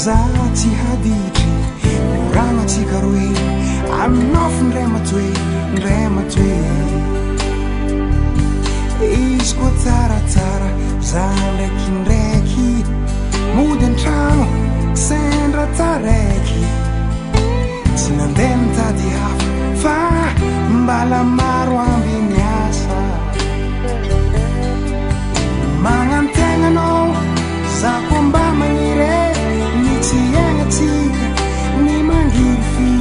Zati haditri Ranga tikarui I'm nothing rematwe Isko tara tara Zaleki Muden trano Sendra tareki Sinandenta di hafa Fa mbala maro ambinyasa Mangantenga no Zakomba manire Nitienga tika Ni mangiri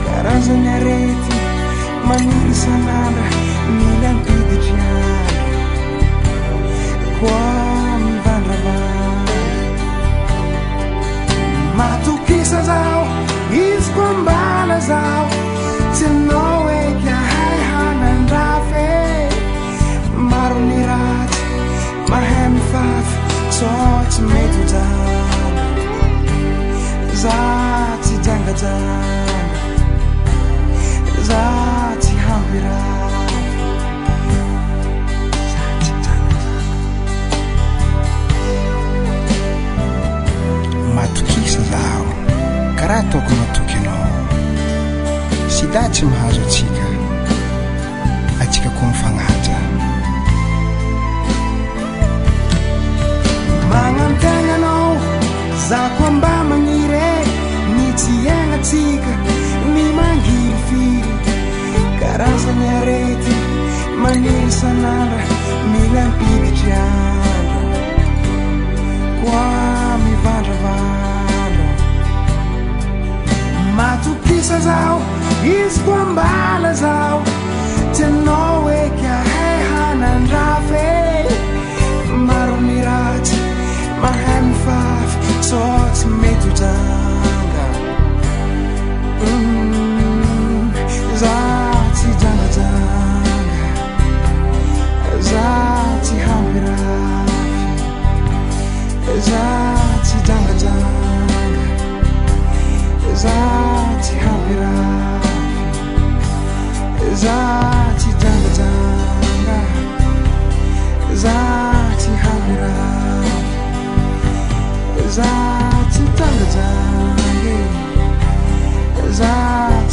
Karazanya reti Maniri sananda Milan pidi jiana Kwa mivandravana Matukisa zao Iskwambala zao Tinowe kya hai hanandrafe Marunirat Mahemi faf Tot metu dana Zati janga dana Zati hambira Zati janga Matukisa zao Karatoko matukino Sidachi mahazo atsika Atsika kumfangata Mangantanga no Zakwamba mangire Nitienga tika Ni mangiri firi Karazanya reti Maniri sananda Milan pidi jiana Kwa mivandravana Matukisa zao Iskwambala zao Tinowe kya hai hanandrafe Marunirat Mahemi faf Tot metu danga Zati danga danga Zati hambirafi Zati danga danga Zati hambirafi Zati danga danga Zati hambirafi Zati danga danga Zati